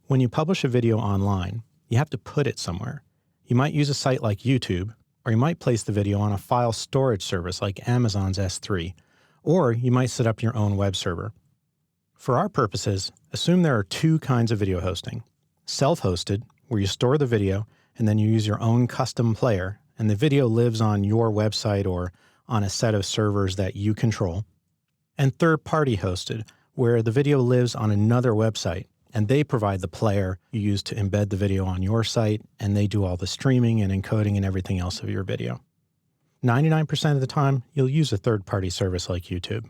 When you publish a video online, you have to put it somewhere. You might use a site like YouTube, or you might place the video on a file storage service like Amazon's S3, or you might set up your own web server. For our purposes, assume there are two kinds of video hosting. Self-hosted, where you store the video and then you use your own custom player, and the video lives on your website or on a set of servers that you control. And third-party hosted, where the video lives on another website, and they provide the player you use to embed the video on your site, and they do all the streaming and encoding and everything else of your video. 99% of the time, you'll use a third-party service like YouTube.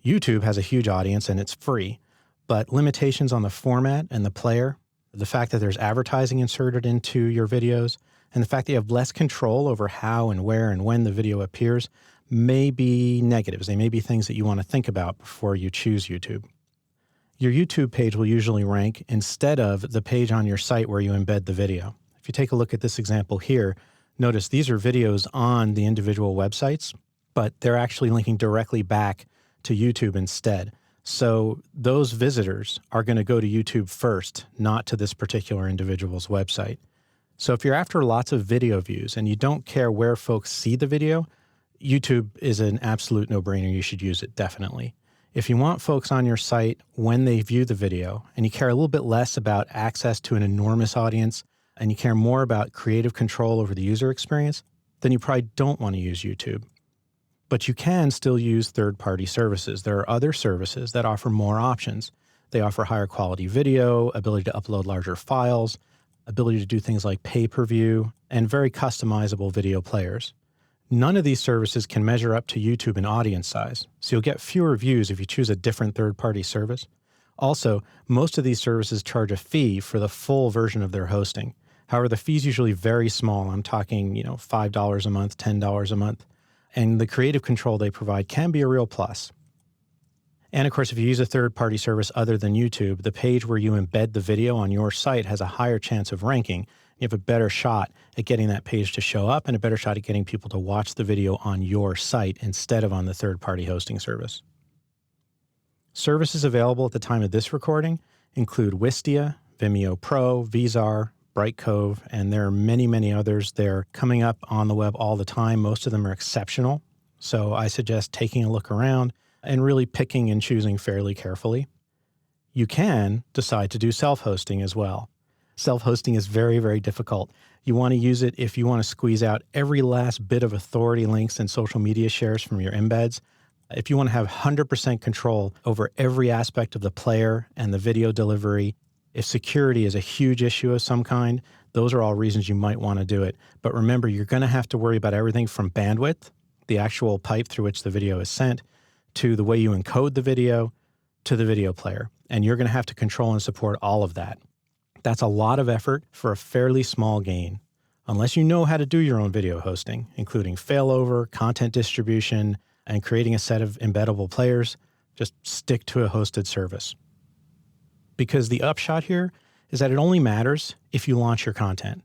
YouTube has a huge audience and it's free, but limitations on the format and the player, the fact that there's advertising inserted into your videos, and the fact that you have less control over how and where and when the video appears may be negatives. They may be things that you want to think about before you choose YouTube. Your YouTube page will usually rank instead of the page on your site where you embed the video. If you take a look at this example here, notice these are videos on the individual websites, but they're actually linking directly back to YouTube instead. So those visitors are going to go to YouTube first, not to this particular individual's website. So if you're after lots of video views and you don't care where folks see the video, YouTube is an absolute no-brainer. You should use it, definitely. If you want folks on your site when they view the video and you care a little bit less about access to an enormous audience and you care more about creative control over the user experience, then you probably don't want to use YouTube. But you can still use third-party services. There are other services that offer more options. They offer higher quality video, ability to upload larger files, ability to do things like pay-per-view, and very customizable video players. None of these services can measure up to YouTube in audience size, so you'll get fewer views if you choose a different third-party service. Also, most of these services charge a fee for the full version of their hosting. However, the fee's usually very small. I'm talking, $5 a month, $10 a month. And the creative control they provide can be a real plus. And of course, if you use a third-party service other than YouTube, the page where you embed the video on your site has a higher chance of ranking. You have a better shot at getting that page to show up and a better shot at getting people to watch the video on your site instead of on the third-party hosting service. Services available at the time of this recording include Wistia, Vimeo Pro, Vizar, Brightcove, and there are many, many others. They're coming up on the web all the time. Most of them are exceptional. So I suggest taking a look around and really picking and choosing fairly carefully. You can decide to do self-hosting as well. Self-hosting is very, very difficult. You want to use it if you want to squeeze out every last bit of authority links and social media shares from your embeds. If you want to have 100% control over every aspect of the player and the video delivery, if security is a huge issue of some kind, those are all reasons you might want to do it. But remember, you're going to have to worry about everything from bandwidth, the actual pipe through which the video is sent, to the way you encode the video, to the video player. And you're going to have to control and support all of that. That's a lot of effort for a fairly small gain. Unless you know how to do your own video hosting, including failover, content distribution, and creating a set of embeddable players, just stick to a hosted service. Because the upshot here is that it only matters if you launch your content.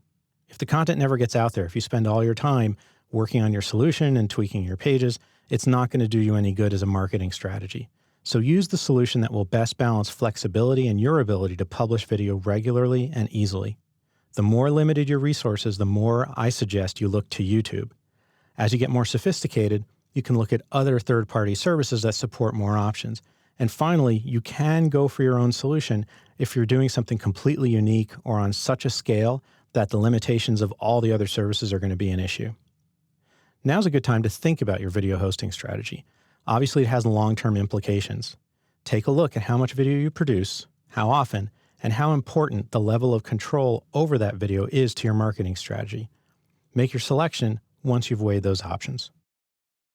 If the content never gets out there, if you spend all your time working on your solution and tweaking your pages, it's not going to do you any good as a marketing strategy. So use the solution that will best balance flexibility and your ability to publish video regularly and easily. The more limited your resources, the more I suggest you look to YouTube. As you get more sophisticated, you can look at other third-party services that support more options. And finally, you can go for your own solution if you're doing something completely unique or on such a scale that the limitations of all the other services are going to be an issue. Now's a good time to think about your video hosting strategy. Obviously, it has long-term implications. Take a look at how much video you produce, how often, and how important the level of control over that video is to your marketing strategy. Make your selection once you've weighed those options.